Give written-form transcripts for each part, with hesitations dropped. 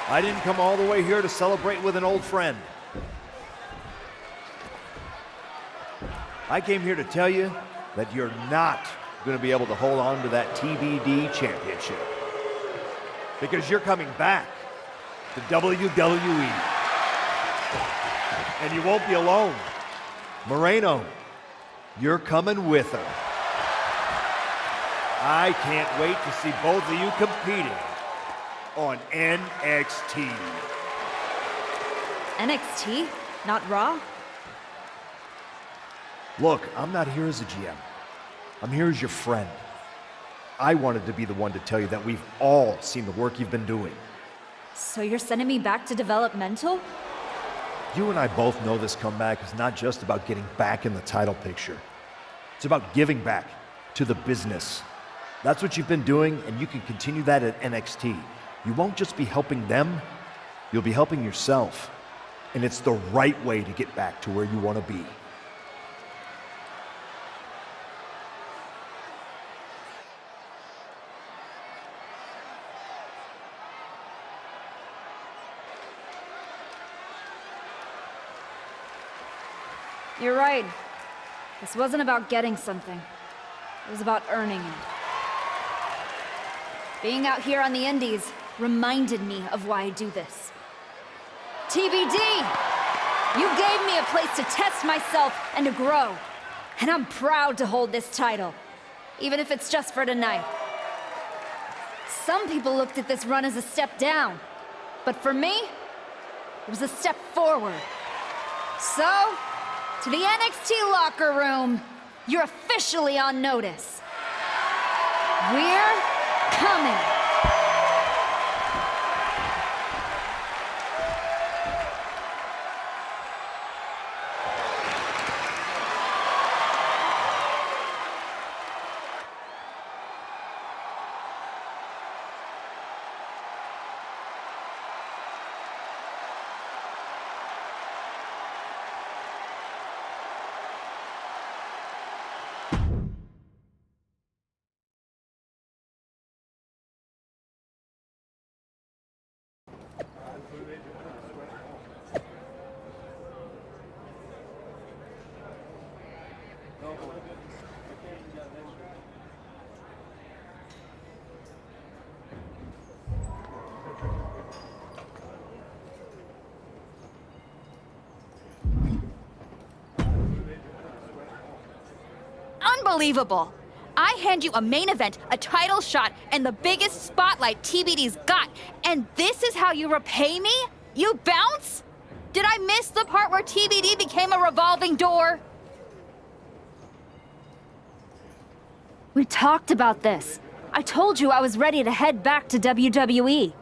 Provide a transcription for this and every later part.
I didn't come all the way here to celebrate with an old friend. I came here to tell you that you're not going to be able to hold on to that TBD championship. Because you're coming back to WWE. And you won't be alone. Moreno, you're coming with her. I can't wait to see both of you competing on NXT. NXT? Not Raw? Look, I'm not here as a GM. I'm here as your friend. I wanted to be the one to tell you that we've all seen the work you've been doing. So you're sending me back to developmental? You and I both know this comeback is not just about getting back in the title picture. It's about giving back to the business. That's what you've been doing, and you can continue that at NXT. You won't just be helping them, you'll be helping yourself. And it's the right way to get back to where you want to be. You're right. This wasn't about getting something. It was about earning it. Being out here on the Indies reminded me of why I do this. TBD! You gave me a place to test myself and to grow. And I'm proud to hold this title, even if it's just for tonight. Some people looked at this run as a step down, but for me, it was a step forward. So, to the NXT locker room, you're officially on notice. We're coming. Unbelievable! I hand you a main event, a title shot, and the biggest spotlight TBD's got, and this is how you repay me? You bounce? Did I miss the part where TBD became a revolving door? We talked about this. I told you I was ready to head back to WWE.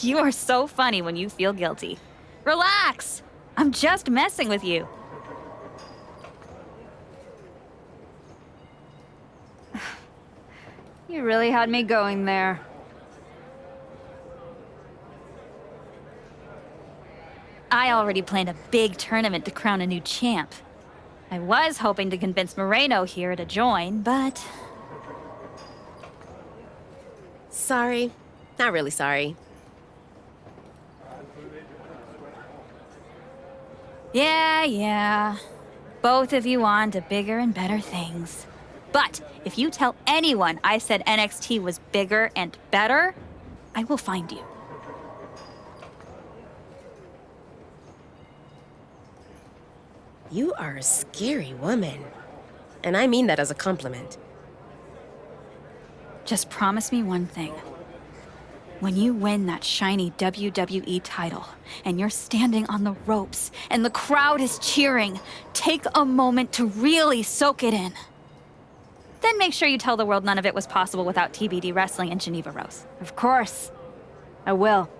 You are so funny when you feel guilty. Relax! I'm just messing with you. You really had me going there. I already planned a big tournament to crown a new champ. I was hoping to convince Moreno here to join, but... Sorry. Not really sorry. Yeah. Both of you on to bigger and better things. But if you tell anyone I said NXT was bigger and better, I will find you. You are a scary woman. And I mean that as a compliment. Just promise me one thing. When you win that shiny WWE title, and you're standing on the ropes, and the crowd is cheering, take a moment to really soak it in. Then make sure you tell the world none of it was possible without TBD wrestling in Geneva Rose. Of course. I will.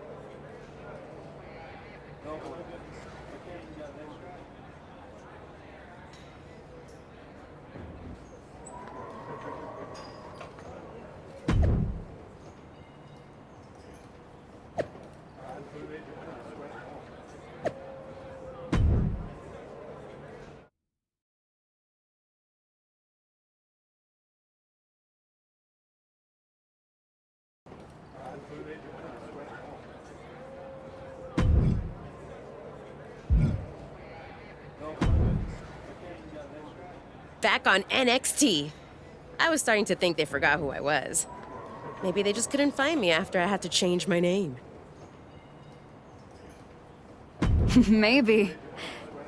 back on NXT. I was starting to think they forgot who I was. Maybe they just couldn't find me after I had to change my name. Maybe.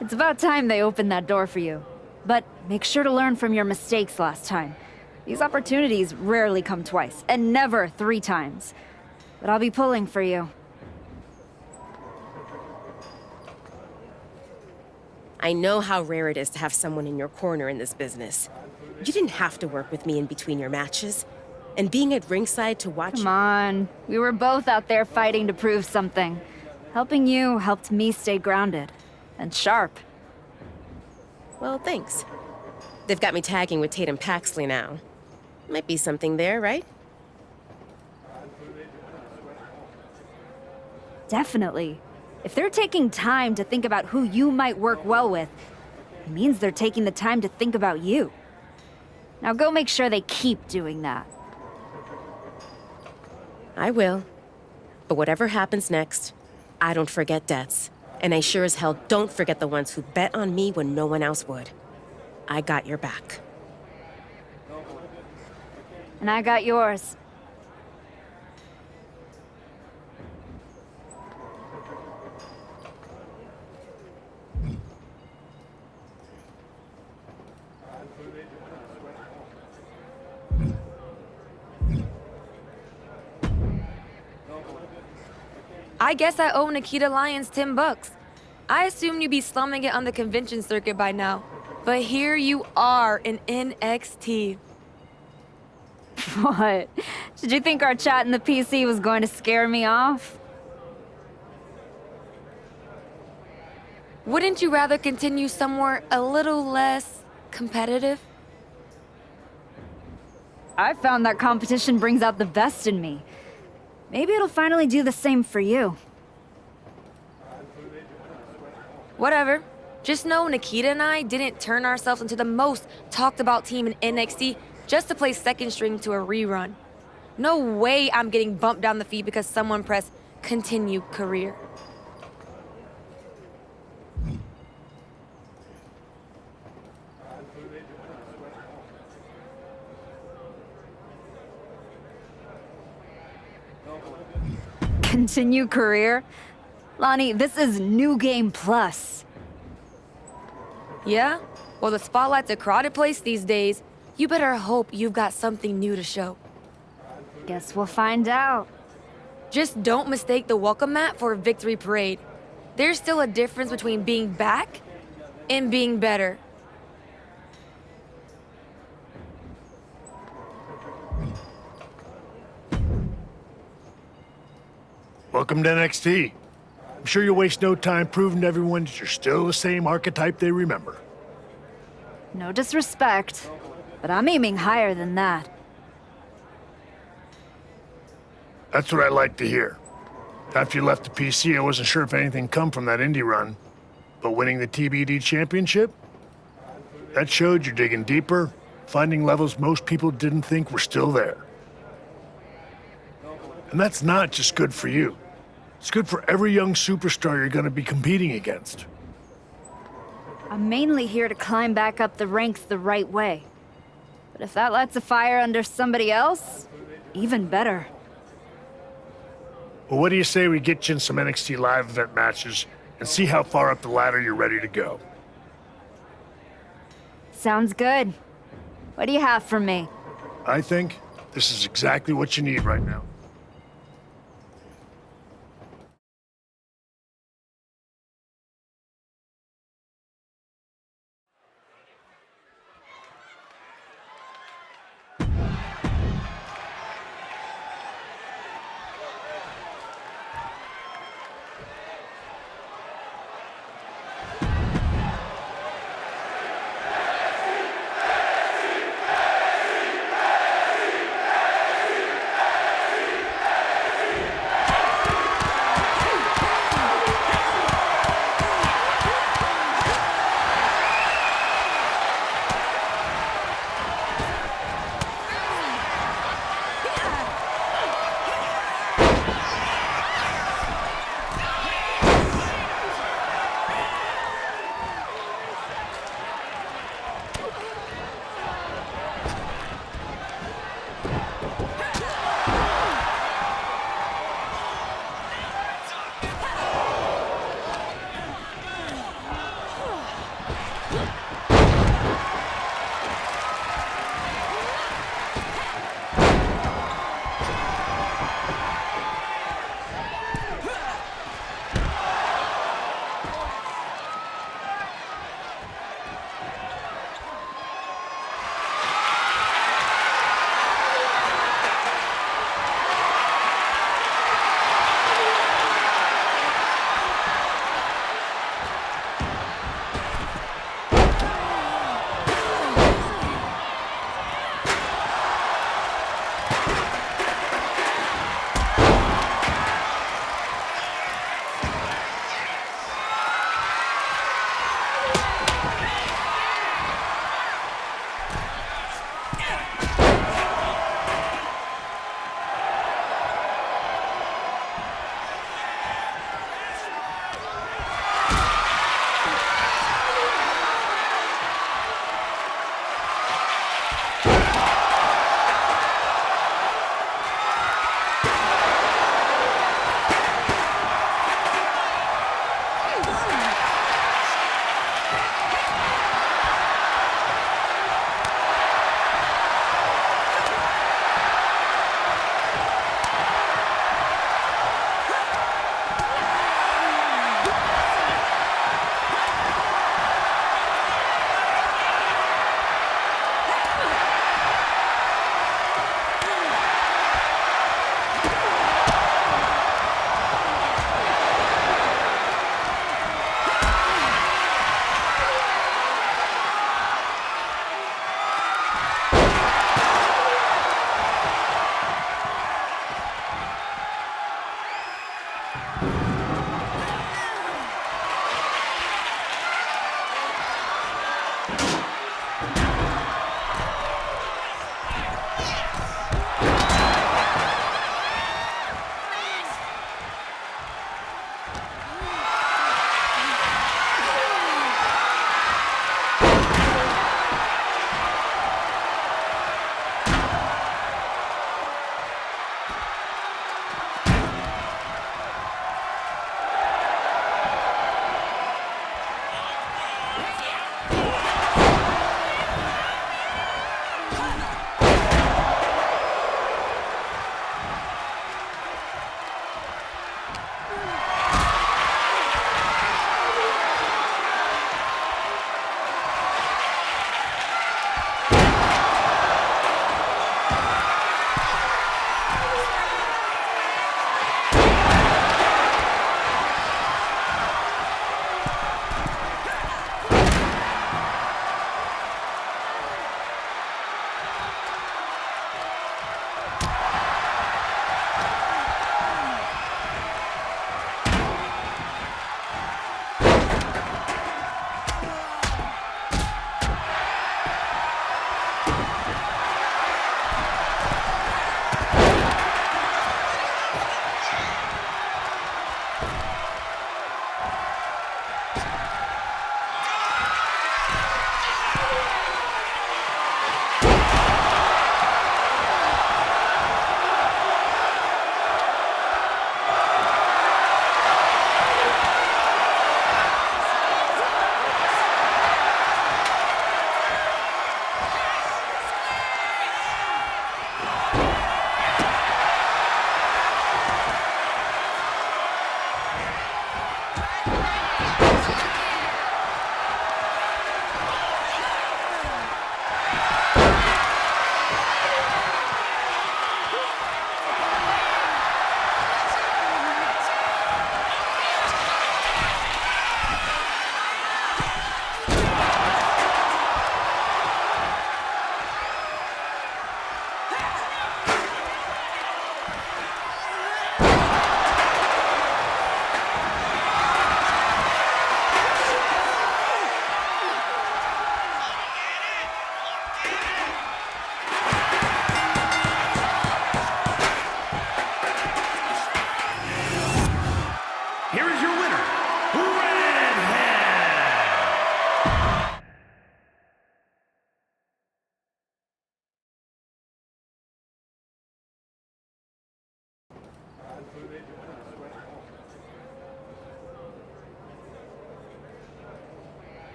It's about time they opened that door for you. But make sure to learn from your mistakes last time. These opportunities rarely come twice, and never 3 times. But I'll be pulling for you. I know how rare it is to have someone in your corner in this business. You didn't have to work with me in between your matches. And being at ringside to watch... Come on. We were both out there fighting to prove something. Helping you helped me stay grounded. And sharp. Well, thanks. They've got me tagging with Tatum Paxley now. Might be something there, right? Definitely. If they're taking time to think about who you might work well with, it means they're taking the time to think about you. Now go make sure they keep doing that. I will. But whatever happens next, I don't forget debts. And I sure as hell don't forget the ones who bet on me when no one else would. I got your back. And I got yours. I guess I owe Nikita Lyons $10. I assumed you'd be slumming it on the convention circuit by now. But here you are in NXT. What? Did you think our chat in the PC was going to scare me off? Wouldn't you rather continue somewhere a little less competitive? I found that competition brings out the best in me. Maybe it'll finally do the same for you. Whatever. Just know Nikita and I didn't turn ourselves into the most talked about team in NXT just to play second string to a rerun. No way I'm getting bumped down the feed because someone pressed continue career. Continue career? Lonnie, this is New Game Plus. Yeah? Well, the spotlight's a crowded place these days. You better hope you've got something new to show. Guess we'll find out. Just don't mistake the welcome mat for a victory parade. There's still a difference between being back and being better. Welcome to NXT. I'm sure you'll waste no time proving to everyone that you're still the same archetype they remember. No disrespect, but I'm aiming higher than that. That's what I like to hear. After you left the PC, I wasn't sure if anything come from that indie run. But winning the TBD championship? That showed you're digging deeper, finding levels most people didn't think were still there. And that's not just good for you. It's good for every young superstar you're going to be competing against. I'm mainly here to climb back up the ranks the right way. But if that lights a fire under somebody else, even better. Well, what do you say we get you in some NXT live event matches and see how far up the ladder you're ready to go? Sounds good. What do you have for me? I think this is exactly what you need right now.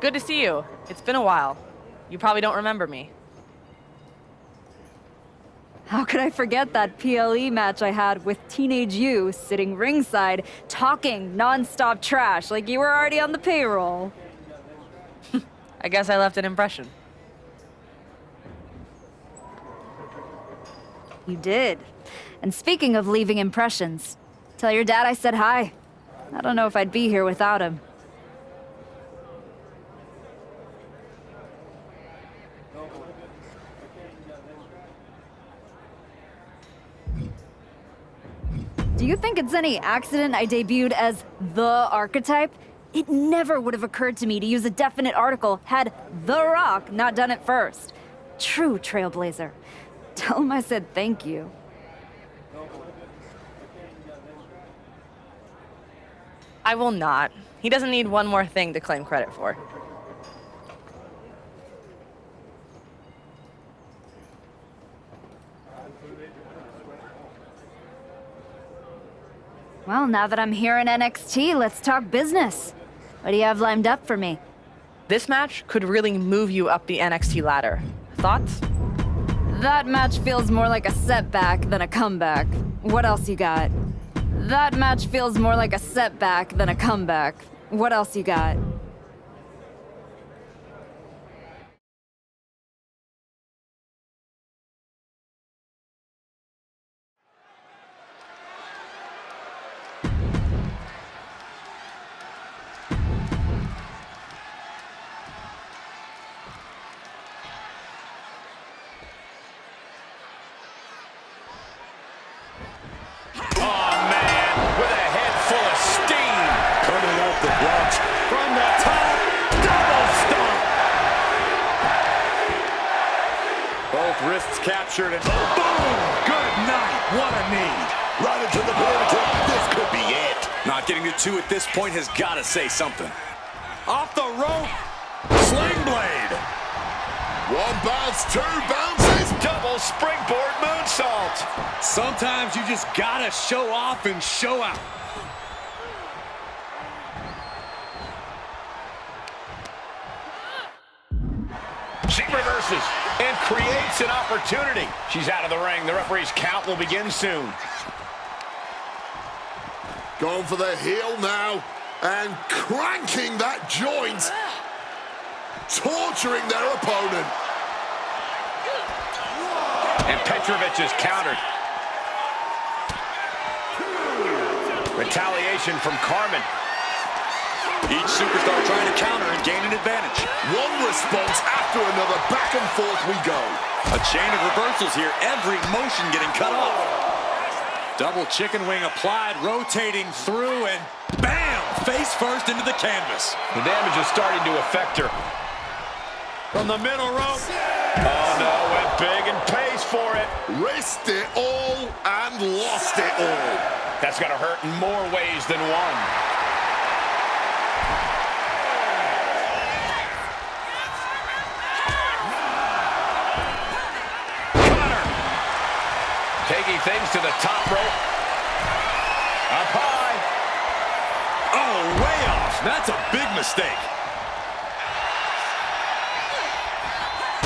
Good to see you. It's been a while. You probably don't remember me. How could I forget that PLE match I had with Teenage You sitting ringside, talking nonstop trash like you were already on the payroll? I guess I left an impression. You did. And speaking of leaving impressions, tell your dad I said hi. I don't know if I'd be here without him. Do you think it's any accident I debuted as the archetype? It never would have occurred to me to use a definite article had The Rock not done it first. True trailblazer. Tell him I said thank you. I will not. He doesn't need one more thing to claim credit for. Well, now that I'm here in NXT, let's talk business. What do you have lined up for me? This match could really move you up the NXT ladder. Thoughts? That match feels more like a setback than a comeback. What else you got? That match feels more like a setback than a comeback. What else you got? Wrists captured and boom! Good night. What a knee. Right into the pin. This could be it. Not getting to two at this point has got to say something. Off the rope. Sling blade. One bounce, two bounces. Double springboard moonsault. Sometimes you just got to show off and show out. She reverses and creates an opportunity. She's out of the ring. The referee's count will begin soon. Going for the heel now and cranking that joint, torturing their opponent. And Petrovic is countered. Retaliation from Carmen. Each superstar trying to counter and gain an advantage. One response after another, back and forth we go. A chain of reversals here, every motion getting cut off. Double chicken wing applied, rotating through, and bam! Face first into the canvas. The damage is starting to affect her. From the middle rope. Oh no, went big and pays for it. Risked it all and lost it all. That's gonna hurt in more ways than one. Taking things to the top rope. Up high. Oh, way off. That's a big mistake.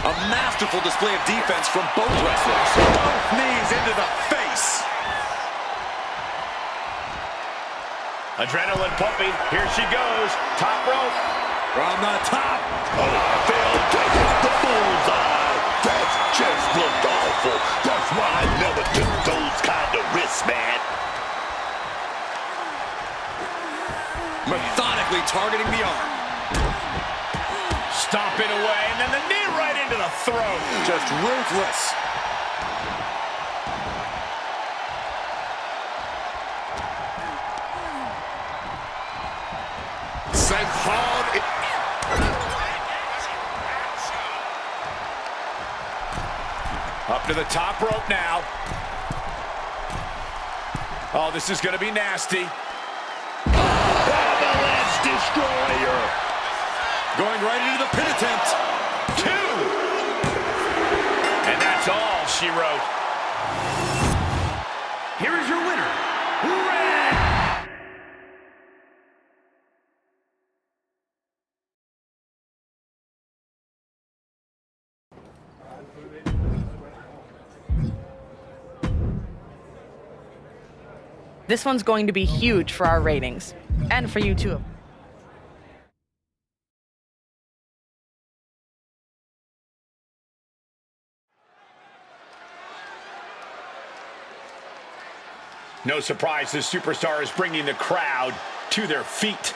A masterful display of defense from both wrestlers. Both knees into the face. Adrenaline pumping. Here she goes. Top rope. From the top. Oh, Phil taking the bullseye. That just looked awful. That's why I never took those kind of risks, man. Methodically targeting the arm. Stomping away, and then the knee right into the throat. Just ruthless. Sent hard. Up to the top rope now. Oh, this is going to be nasty. Avalanche Destroyer. Going right into the pin attempt. 2. And that's all she wrote. Here is your winner, Red. This one's going to be huge for our ratings. And for you too. No surprise, this superstar is bringing the crowd to their feet.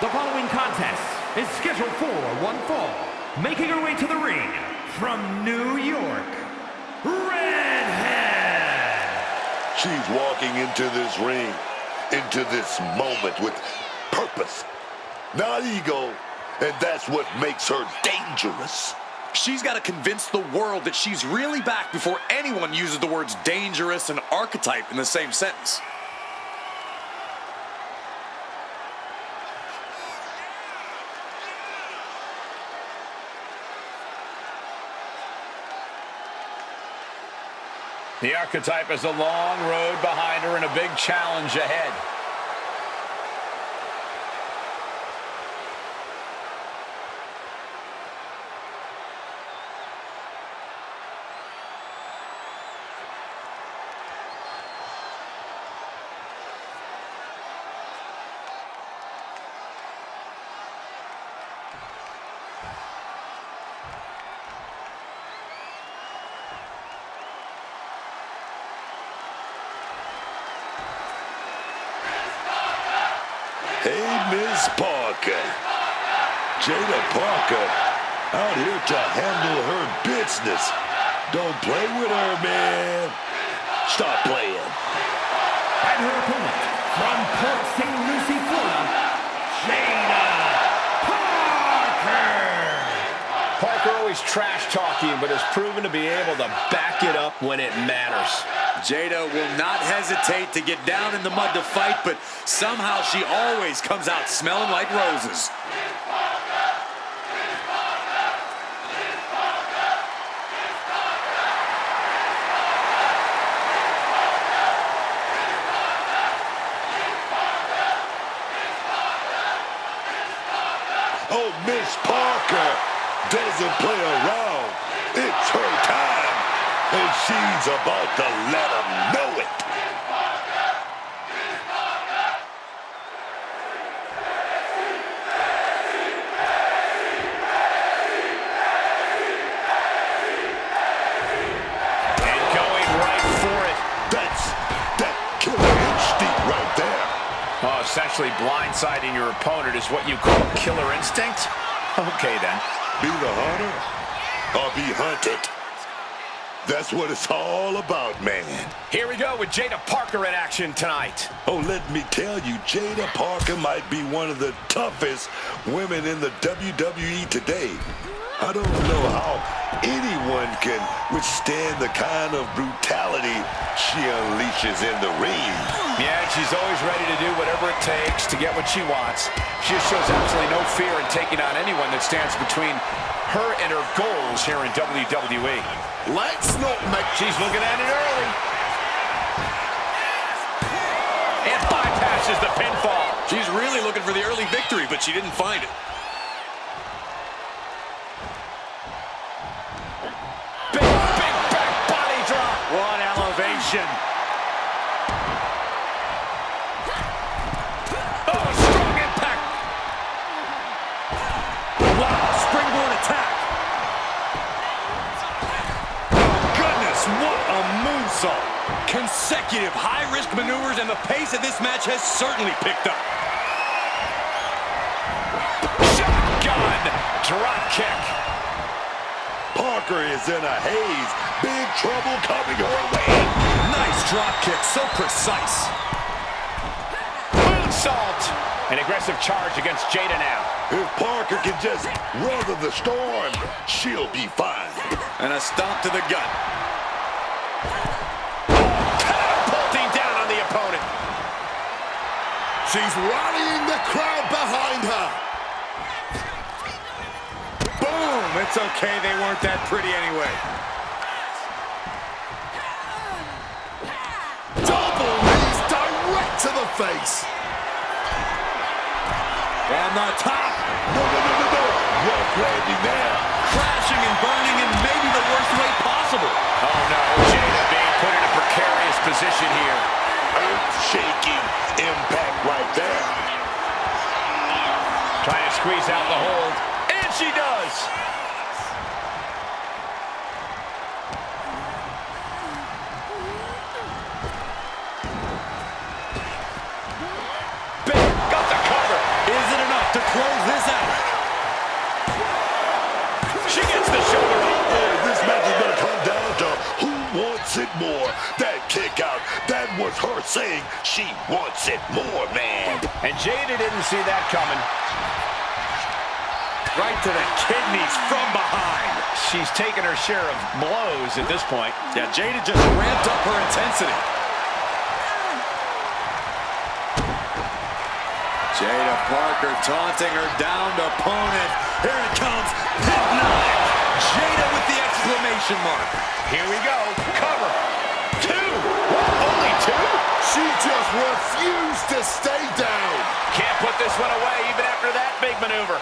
The following contest is scheduled for one fall. Making her way to the ring from New York, Redhead. She's walking into this ring, into this moment with purpose, not ego, and that's what makes her dangerous. She's got to convince the world that she's really back before anyone uses the words dangerous and archetype in the same sentence. The archetype has a long road behind her and a big challenge ahead. Hey, Miss Parker. Jada Parker out here to handle her business. Don't play with her, man. Stop playing. And her opponent from Port St. Lucie, Florida, Jada Parker. Parker always trash talking, but has proven to be able to back it up when it matters. Jada will not hesitate to get down in the mud to fight, but somehow she always comes out smelling like roses. Oh, Miss Parker doesn't play around. It's her time, and she's about to let them know it. And going right for it. That's that killer instinct right there. Oh, essentially blindsiding your opponent is what you call killer instinct? Okay, then. Be the hunter or be hunted. That's what it's all about, man. Here we go with Jada Parker in action tonight. Oh, let me tell you, Jada Parker might be one of the toughest women in the WWE today. I don't know how anyone can withstand the kind of brutality she unleashes in the ring. Yeah, she's always ready to do whatever it takes to get what she wants. She just shows absolutely no fear in taking on anyone that stands between her and her goals here in WWE. Let's not make... She's looking at it early. And bypasses the pinfall. She's really looking for the early victory, but she didn't find it. Big back body drop. What elevation. Oh, strong impact. Wow, springboard attack. Oh, goodness, what a moonsault. Consecutive high-risk maneuvers, and the pace of this match has certainly picked up. Shotgun drop kick. Parker is in a haze. Big trouble coming her way. Nice drop kick, so precise. Moonsault. An aggressive charge against Jada now. If Parker can just weather the storm, she'll be fine. And a stomp to the gut. Catapulting down on the opponent. She's rallying the crowd behind her. Boom! It's okay, they weren't that pretty anyway. Double knees direct to the face. On the top. No. Rough landing there. Crashing and burning in maybe the worst way possible. Oh no, Jada being put in a precarious position here. Earth-shaking impact right there. Trying to squeeze out the hold. And she does. Got the cover. Is it enough to close this out? She gets the shoulder up. Oh, this match is going to come down to who wants it more. That kick out, that was her saying she wants it more, man. And Jada didn't see that coming. Right to the kidneys from behind. She's taken her share of blows at this point. Yeah, Jada just ramped up her intensity. Jada Parker taunting her downed opponent. Here it comes. Hypnotic. Jada with the exclamation mark. Here we go. Cover. 2. Only 2? She just refused to stay down. Can't put this one away even after that big maneuver.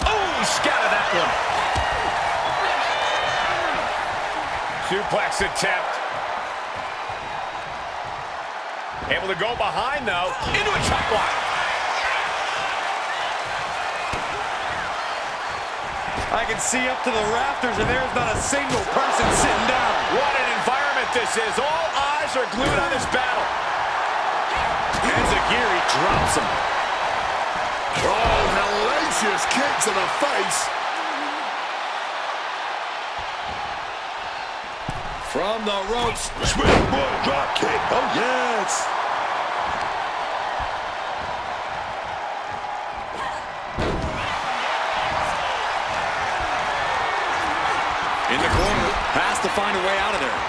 Oh, scattered that one. Suplex attempt. Able to go behind, though. Into a chop block. I can see up to the rafters, and there's not a single person sitting down. What an environment this is. All eyes are glued on this battle. And Zagiri drops him. Oh, hellacious kick to the face. From the ropes. Springboard drop kick. Oh, yes. In the corner. Has to find a way out of there.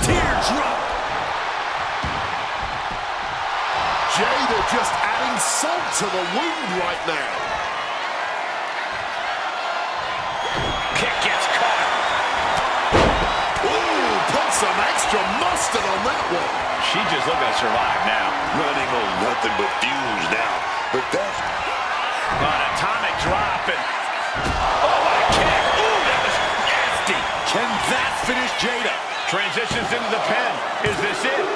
Teardrop. Jada just adding salt to the wound right now. Kick gets caught. Ooh, put some extra mustard on that one. She just looking to survive now. Running on nothing but fumes now. But that's... An atomic drop and... Oh, what a kick! Ooh, that was nasty! Can that finish Jada? Transitions into the pen. Is this it?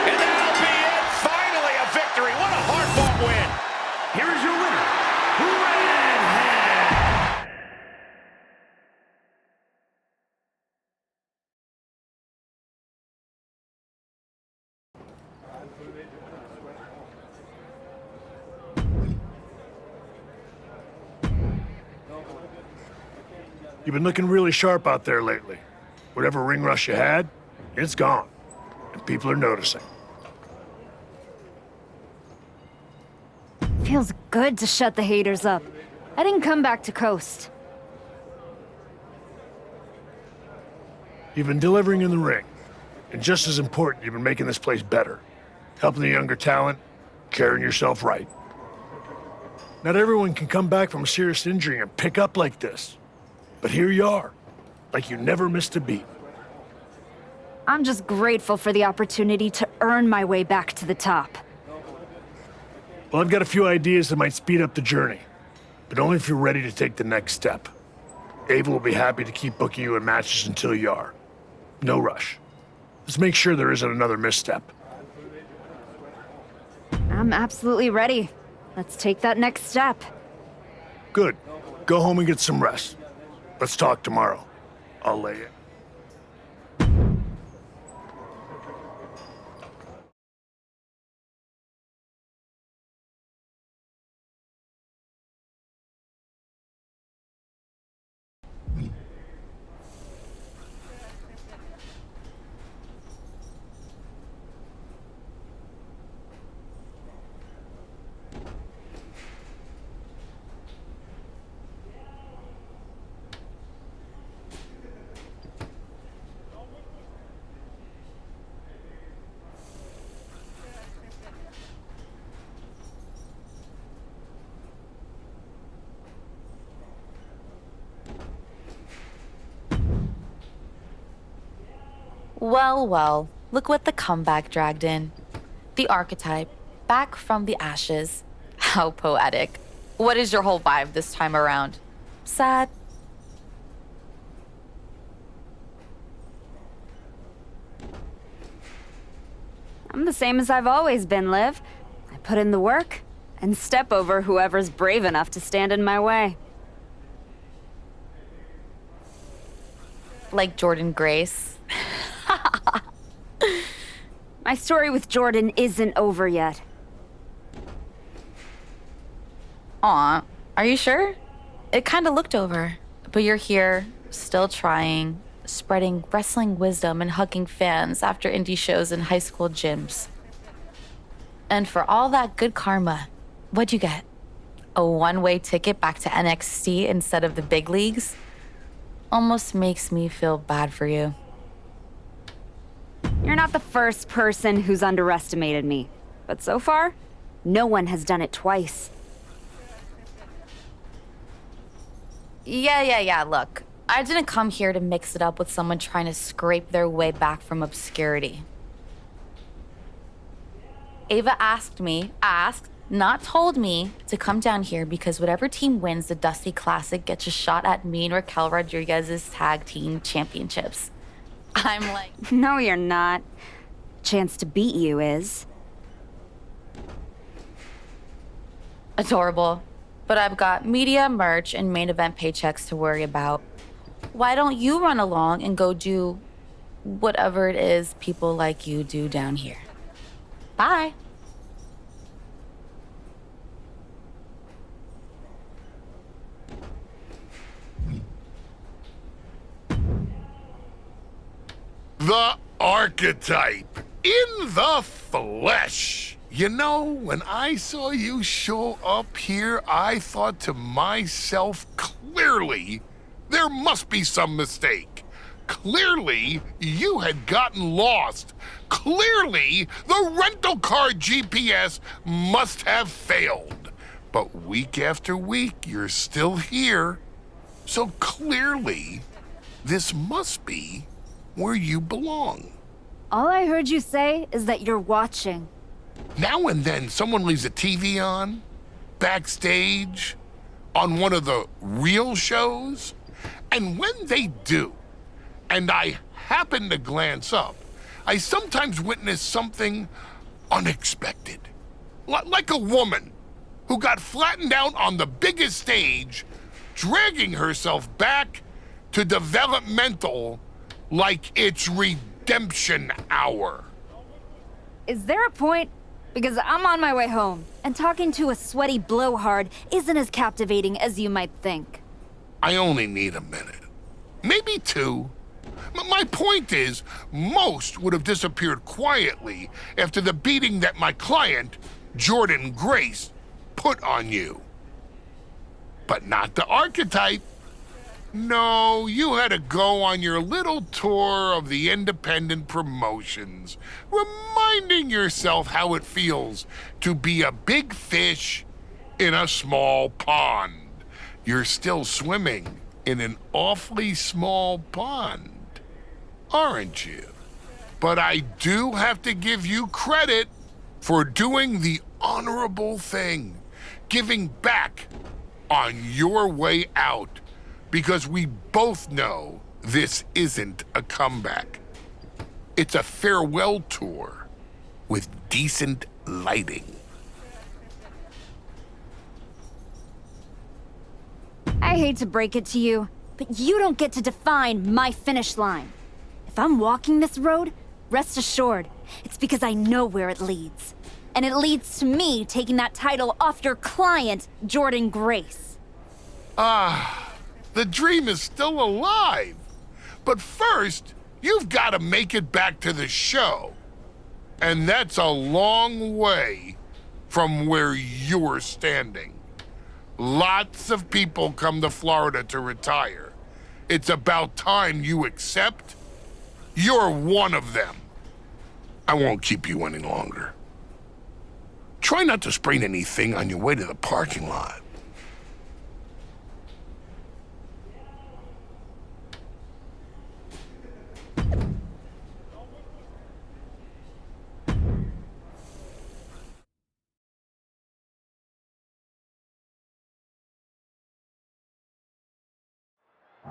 And that'll be it! Finally a victory! What a hard-fought win! Here is your winner, Redhead. You've been looking really sharp out there lately. Whatever ring rush you had, it's gone. And people are noticing. Feels good to shut the haters up. I didn't come back to coast. You've been delivering in the ring. And just as important, you've been making this place better. Helping the younger talent, carrying yourself right. Not everyone can come back from a serious injury and pick up like this. But here you are, like you never missed a beat. I'm just grateful for the opportunity to earn my way back to the top. Well, I've got a few ideas that might speed up the journey, but only if you're ready to take the next step. Ava will be happy to keep booking you in matches until you are. No rush. Let's make sure there isn't another misstep. I'm absolutely ready. Let's take that next step. Good. Go home and get some rest. Let's talk tomorrow. I'll lay it. Well, well, look what the comeback dragged in. The archetype, back from the ashes. How poetic. What is your whole vibe this time around? Sad? I'm the same as I've always been, Liv. I put in the work and step over whoever's brave enough to stand in my way. Like Jordan Grace? My story with Jordan isn't over yet. Aw, are you sure? It kinda looked over. But you're here, still trying, spreading wrestling wisdom and hugging fans after indie shows in high school gyms. And for all that good karma, what'd you get? A one-way ticket back to NXT instead of the big leagues? Almost makes me feel bad for you. You're not the first person who's underestimated me. But so far, no one has done it twice. Yeah, look. I didn't come here to mix it up with someone trying to scrape their way back from obscurity. Ava asked, not told me, to come down here because whatever team wins the Dusty Classic gets a shot at me and Raquel Rodriguez's tag team championships. I'm like... No, you're not. Chance to beat you is. Adorable. But I've got media, merch, and main event paychecks to worry about. Why don't you run along and go do whatever it is people like you do down here? Bye. The archetype in the flesh. You know, when I saw you show up here, I thought to myself, clearly, there must be some mistake. Clearly, you had gotten lost. Clearly, the rental car GPS must have failed. But week after week, you're still here. So clearly, this must be where you belong. All I heard you say is that you're watching. Now and then, someone leaves a TV on, backstage, on one of the real shows, and when they do, and I happen to glance up, I sometimes witness something unexpected. Like a woman who got flattened out on the biggest stage, dragging herself back to developmental like it's redemption hour. Is there a point? Because I'm on my way home, and talking to a sweaty blowhard isn't as captivating as you might think. I only need a minute. Maybe two. My point is, most would have disappeared quietly after the beating that my client, Jordan Grace, put on you. But not the archetype. No, you had to go on your little tour of the independent promotions, reminding yourself how it feels to be a big fish in a small pond. You're still swimming in an awfully small pond, aren't you? But I do have to give you credit for doing the honorable thing, giving back on your way out. Because we both know this isn't a comeback. It's a farewell tour with decent lighting. I hate to break it to you, but you don't get to define my finish line. If I'm walking this road, rest assured, it's because I know where it leads. And it leads to me taking that title off your client, Jordan Grace. The dream is still alive. But first, you've got to make it back to the show. And that's a long way from where you're standing. Lots of people come to Florida to retire. It's about time you accept you're one of them. I won't keep you any longer. Try not to sprain anything on your way to the parking lot.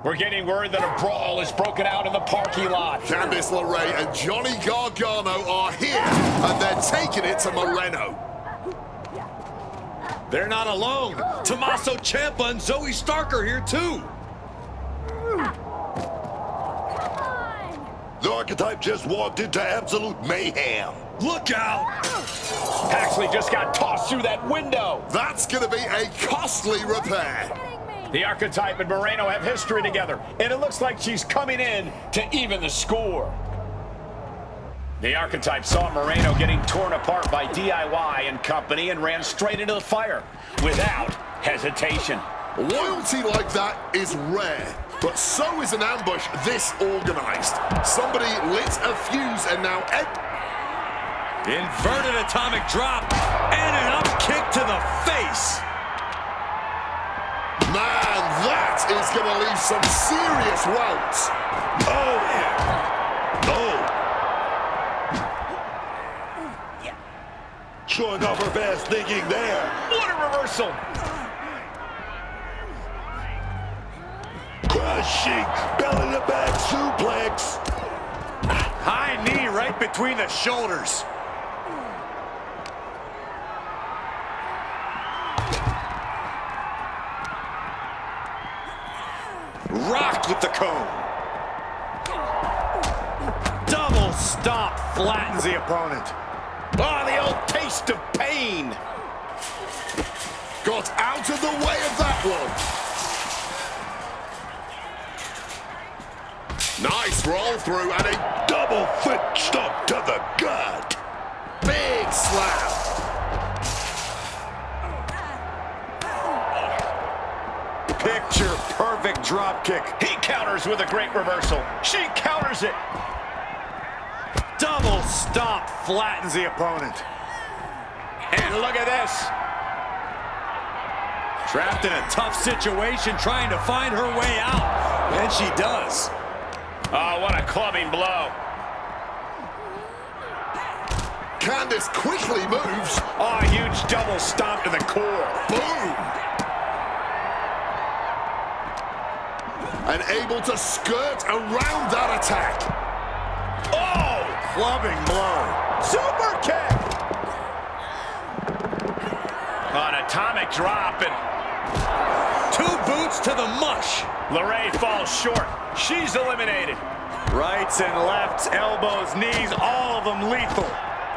We're getting word that a brawl is broken out in the parking lot. Candice LeRae and Johnny Gargano are here, and they're taking it to Moreno. They're not alone. Tommaso Ciampa and Zoe Stark are here too. The Archetype just walked into absolute mayhem. Look out! Paxley just got tossed through that window. That's gonna be a costly repair. The Archetype and Moreno have history together, and it looks like she's coming in to even the score. The Archetype saw Moreno getting torn apart by DIY and company and ran straight into the fire without hesitation. Loyalty like that is rare, but so is an ambush this organized. Somebody lit a fuse and now... Inverted atomic drop and an up kick to the face. Man, that is going to leave some serious welts. Oh, yeah. Oh. Showing off her fast thinking there. What a reversal. Crushing belly-to-back suplex. High knee right between the shoulders. Rocked with the cone. Double stomp flattens the opponent. Oh, the old taste of pain. Got out of the way of that one. Nice roll through and a Double foot stomp to the gut. big slam. Picture perfect drop kick. He counters with a great reversal. She counters it. Double stomp flattens the opponent. And look at this. Trapped in a tough situation, trying to find her way out. And she does. Oh, what a clubbing blow. Candice quickly moves. Oh, a huge double stomp to the core. Boom. And able to skirt around that attack. Oh, clubbing blow. Super kick. An atomic drop and 2 boots to the mush. LeRae falls short. She's eliminated. Rights and lefts, elbows, knees, all of them lethal.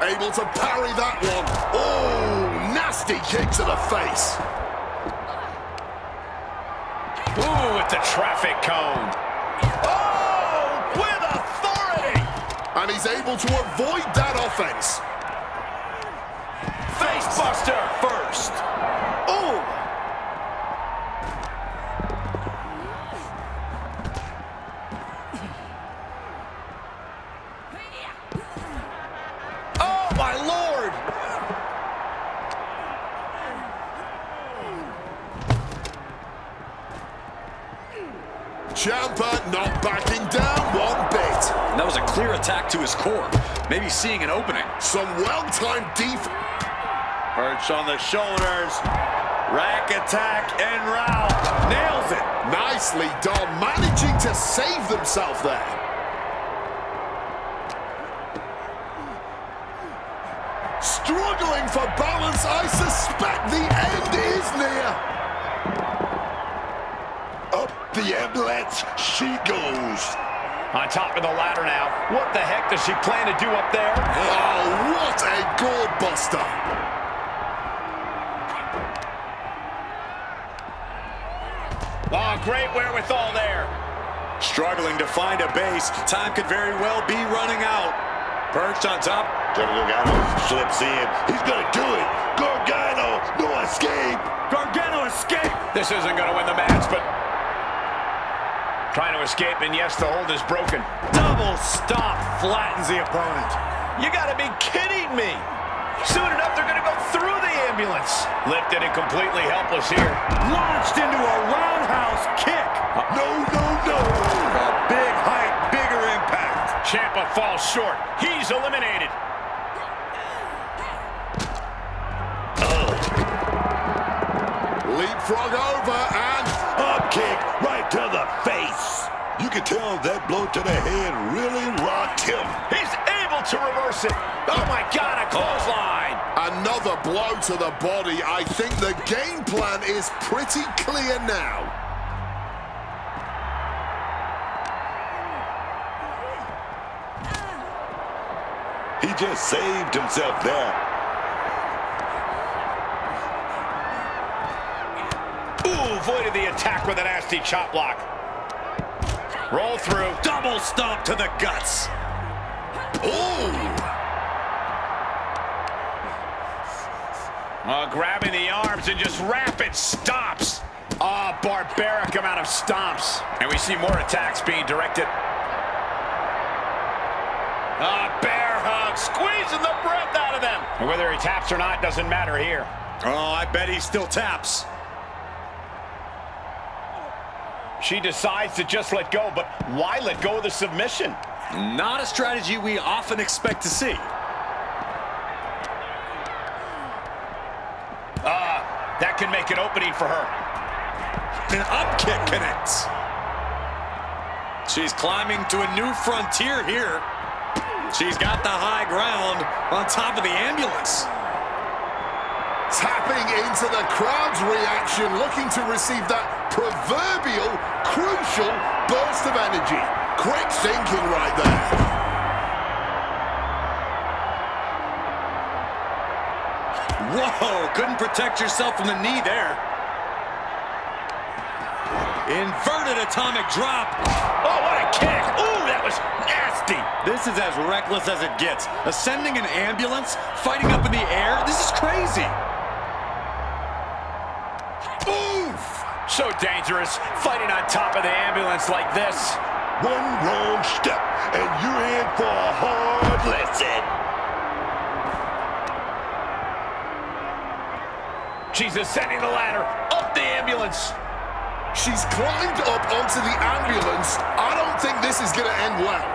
Able to parry that one. Oh, nasty kick to the face. Ooh, with the traffic cone. Oh, with authority. And he's able to avoid that offense. Face buster first. Ooh. Oh, my Lord. Ciampa not backing down one bit. That was a clear attack to his core. Maybe seeing an opening. Some well-timed defense. Perch on the shoulders. Rack attack and round. Nails it. Nicely done, managing to save themselves there. ambulance she goes. On top of the ladder now. What the heck does she plan to do up there? Oh, what a gourd buster. Oh, great wherewithal there. Struggling to find a base. Time could very well be running out. Perched on top. Gargano slips in. He's gonna do it. Gargano, no escape. Gargano escape. This isn't going to win the match, but trying to escape, and yes, the hold is broken. Double stomp flattens the opponent. You got to be kidding me. Soon enough, they're going to go through the ambulance. Lifted and completely helpless here. Launched into a roundhouse kick. No, no, no. A big height, bigger impact. Ciampa falls short. He's eliminated. Leapfrog over and Up kick right to the face. You can tell that blow to the head really rocked him. He's able to reverse it. Oh my God, a clothesline. another blow to the body. I think the game plan is pretty clear now. He just saved himself there. Ooh, avoided the attack with a nasty chop block. Roll through, double stomp to the guts. Ooh. Grabbing the arms and just rapid stomps. Oh, barbaric amount of stomps. And we see more attacks being directed. Bear hug, squeezing the breath out of them. And whether he taps or not doesn't matter here. Oh, I bet he still taps. She decides to just let go, but why let go of the submission? Not a strategy we often expect to see. That can make an opening for her. An up kick connects. She's climbing to a new frontier here. She's got the high ground on top of the ambulance. Tapping into the crowd's reaction, looking to receive that proverbial, crucial burst of energy. Quick thinking right there. Whoa, couldn't protect yourself from the knee there. Inverted atomic drop. Oh, what a kick. Ooh, that was nasty. This is as reckless as it gets. Ascending an ambulance, fighting up in the air. This is crazy. Oof. So dangerous, fighting on top of the ambulance like this. One wrong step, and you're in for a hard lesson. She's ascending the ladder, up the ambulance. She's climbed up onto the ambulance. I don't think this is going to end well.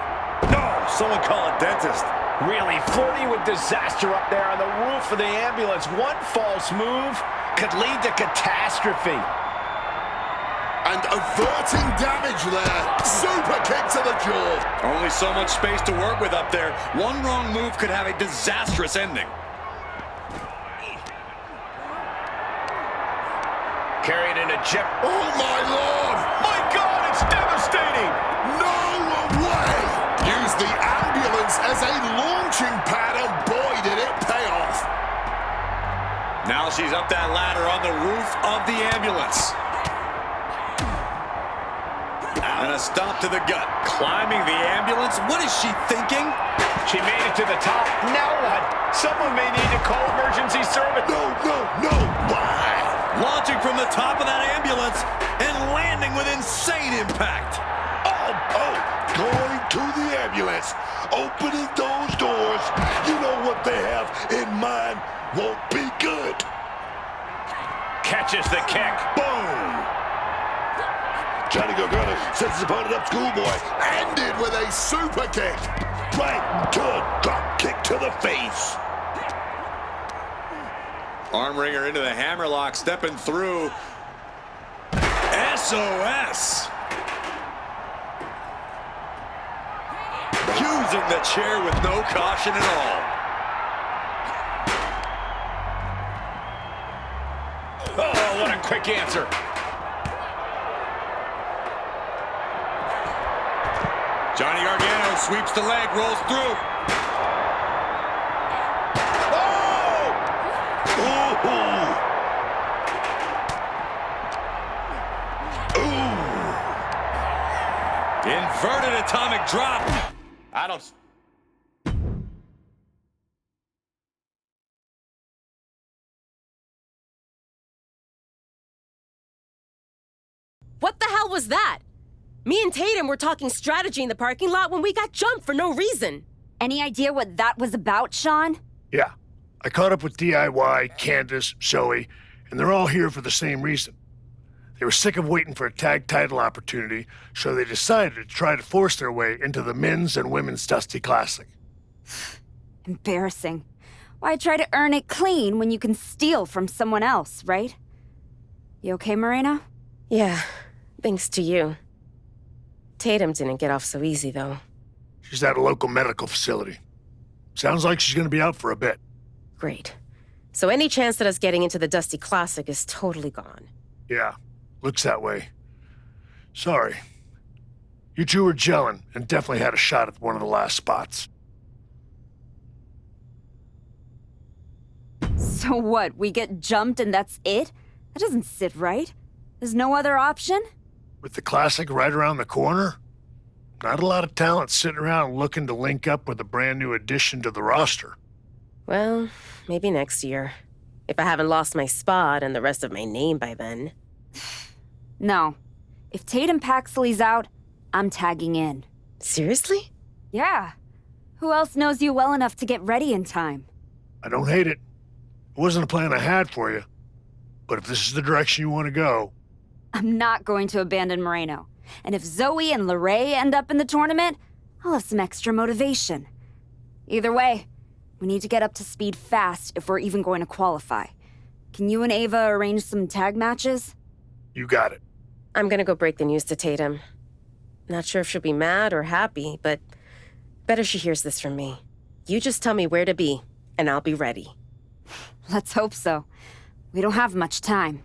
No, someone call a dentist. Really flirting with disaster up there on the roof of the ambulance. One false move could lead to catastrophe. And averting damage there. Super kick to the jaw. Only so much space to work with up there. One wrong move could have a disastrous ending. Carried into Jeff. Oh, my Lord. My God, it's devastating. No way. Use the ambulance as a launching pad, and boy, did it pay off. Now she's up that ladder on the roof of the ambulance. And a stomp to the gut. Climbing the ambulance. What is she thinking? She made it to the top. Now what? Someone may need to call emergency service. No. Why? Launching from the top of that ambulance and landing with insane impact. Oh, going to the ambulance, opening those doors. You know what they have in mind won't be good. Catches the kick. Boom. Johnny Gargano sets his opponent up, schoolboy. Ended with a super kick. Right to a drop kick to the face. Arm wringer into the hammerlock, stepping through. SOS. Using the chair with no caution at all. Oh, what a quick answer. Johnny Gargano sweeps the leg, rolls through. Inverted atomic drop. I don't... What the hell was that? Me and Tatum were talking strategy in the parking lot when we got jumped for no reason. Any idea what that was about, Sean? Yeah. I caught up with DIY, Candace, Zoe, and they're all here for the same reason. They were sick of waiting for a tag title opportunity, so they decided to try to force their way into the men's and women's Dusty Classic. Embarrassing. Why try to earn it clean when you can steal from someone else, right? You okay, Moreno? Yeah, thanks to you. Tatum didn't get off so easy, though. She's at a local medical facility. Sounds like she's gonna be out for a bit. Great. So any chance that us getting into the Dusty Classic is totally gone. Yeah, looks that way. Sorry. You two were gelling and definitely had a shot at one of the last spots. So what, we get jumped and that's it? That doesn't sit right. There's no other option? With the Classic right around the corner, not a lot of talent sitting around looking to link up with a brand new addition to the roster. Well, maybe next year. If I haven't lost my spot and the rest of my name by then. No. If Tatum Paxley's out, I'm tagging in. Seriously? Yeah. Who else knows you well enough to get ready in time? I don't hate it. It wasn't a plan I had for you. But if this is the direction you want to go... I'm not going to abandon Moreno. And if Zoe and LeRae end up in the tournament, I'll have some extra motivation. Either way, we need to get up to speed fast if we're even going to qualify. Can you and Ava arrange some tag matches? You got it. I'm gonna go break the news to Tatum. Not sure if she'll be mad or happy, but better she hears this from me. You just tell me where to be, and I'll be ready. Let's hope so. We don't have much time.